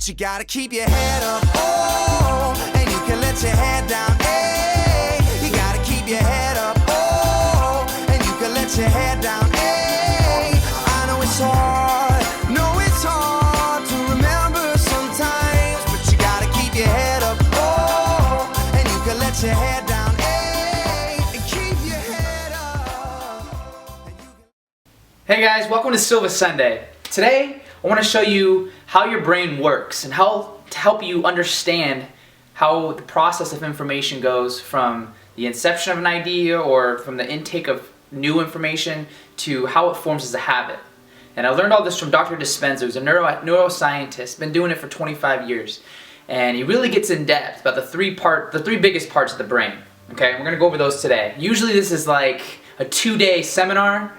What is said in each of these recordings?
But you gotta keep your head up, oh, and you can let your head down, hey. You gotta keep your head up, oh, and you can let your head down, hey. I know it's hard, no it's hard to remember sometimes, but you gotta keep your head up, oh, and you can let your head down, hey, and keep your head up. Hey guys, welcome to Silvas Sunday. Today, I want to show you how your brain works and how to help you understand how the process of information goes from the inception of an idea or from the intake of new information to how it forms as a habit. And I learned all this from Dr. Dispenza, who's a neuroscientist, been doing it for 25 years. And he really gets in depth about the three biggest parts of the brain. Okay, we're going to go over those today. Usually this is like a 2-day seminar,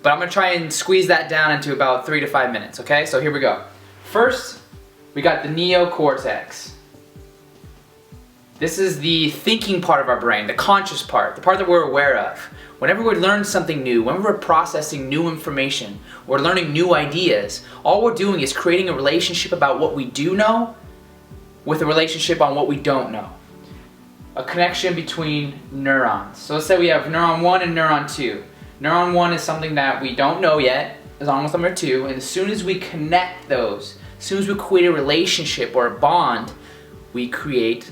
but I'm going to try and squeeze that down into about 3 to 5 minutes, okay? So here we go. First, we got the neocortex. This is the thinking part of our brain, the conscious part, the part that we're aware of. Whenever we learn something new, whenever we're processing new information, we're learning new ideas, all we're doing is creating a relationship about what we do know with a relationship on what we don't know. A connection between neurons. So let's say we have neuron 1 and neuron 2. Neuron 1 is something that we don't know yet, is almost number 2, and as soon as we connect those, as soon as we create a relationship or a bond, we create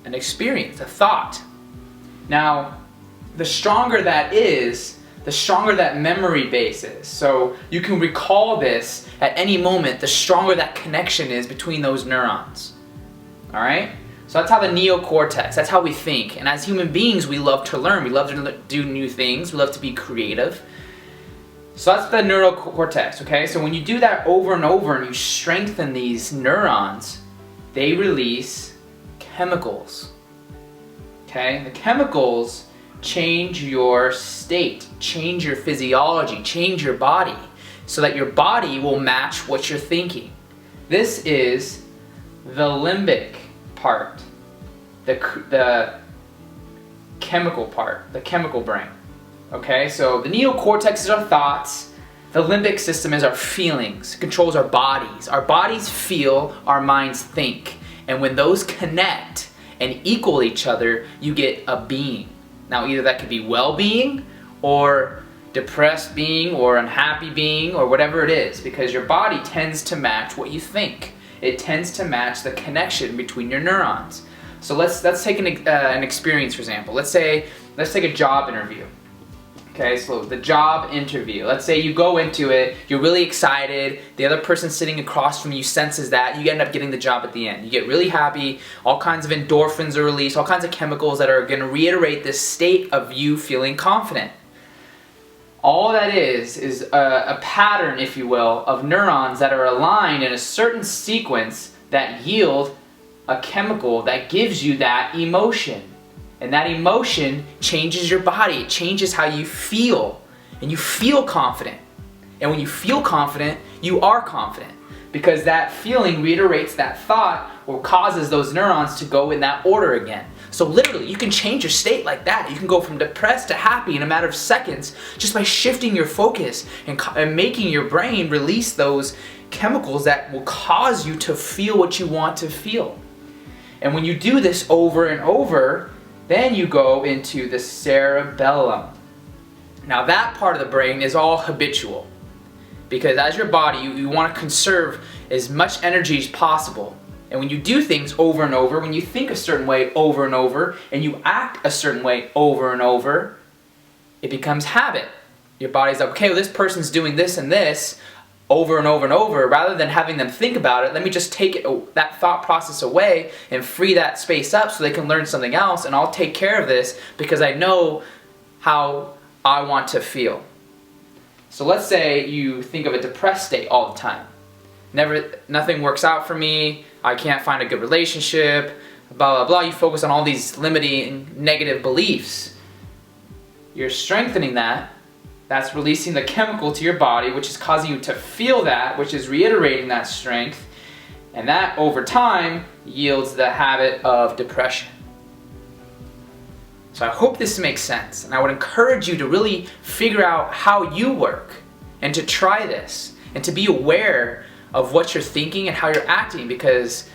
an experience, a thought. Now, the stronger that is, the stronger that memory base is. So you can recall this at any moment, the stronger that connection is between those neurons. Alright? So that's how the neocortex, that's how we think. And as human beings, we love to learn. We love to do new things. We love to be creative. So that's the neurocortex, okay? So when you do that over and over and you strengthen these neurons, they release chemicals, okay? The chemicals change your state, change your physiology, change your body, so that your body will match what you're thinking. This is the limbic part, the chemical part, the chemical brain. Okay, so the neocortex is our thoughts, the limbic system is our feelings, it controls our bodies. Our bodies feel, our minds think. And when those connect and equal each other, you get a being. Now either that could be well-being or depressed being or unhappy being or whatever it is, because your body tends to match what you think. It tends to match the connection between your neurons. So let's take an experience, for example. Let's take a job interview. Okay, so the job interview. Let's say you go into it, you're really excited, the other person sitting across from you senses that, you end up getting the job at the end. You get really happy, all kinds of endorphins are released, all kinds of chemicals that are going to reiterate this state of you feeling confident. All that is a pattern, if you will, of neurons that are aligned in a certain sequence that yield a chemical that gives you that emotion. And that emotion changes your body, it changes how you feel. And you feel confident. And when you feel confident, you are confident. Because that feeling reiterates that thought or causes those neurons to go in that order again. So literally, you can change your state like that. You can go from depressed to happy in a matter of seconds just by shifting your focus and making your brain release those chemicals that will cause you to feel what you want to feel. And when you do this over and over, then you go into the cerebellum. Now that part of the brain is all habitual. Because as your body, you want to conserve as much energy as possible. And when you do things over and over, when you think a certain way over and over, and you act a certain way over and over, it becomes habit. Your body's like, okay, well, this person's doing this and this over and over and over. Rather than having them think about it, let me just take that thought process away and free that space up so they can learn something else, and I'll take care of this because I know how I want to feel. So let's say you think of a depressed state all the time. Nothing works out for me, I can't find a good relationship, blah blah blah. You focus on all these limiting negative beliefs. You're strengthening that. That's releasing the chemical to your body, which is causing you to feel that, which is reiterating that strength. And that over time yields the habit of depression. So I hope this makes sense, and I would encourage you to really figure out how you work and to try this and to be aware of what you're thinking and how you're acting, because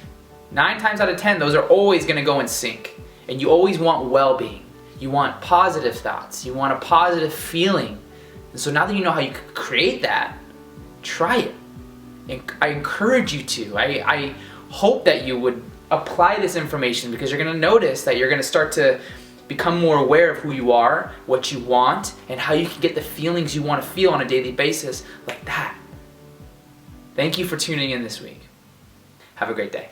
9 times out of 10, those are always gonna go in sync. And you always want well-being. You want positive thoughts. You want a positive feeling. And so now that you know how you can create that, try it. And I encourage you to. I hope that you would apply this information, because you're gonna notice that you're gonna start to become more aware of who you are, what you want, and how you can get the feelings you want to feel on a daily basis like that. Thank you for tuning in this week. Have a great day.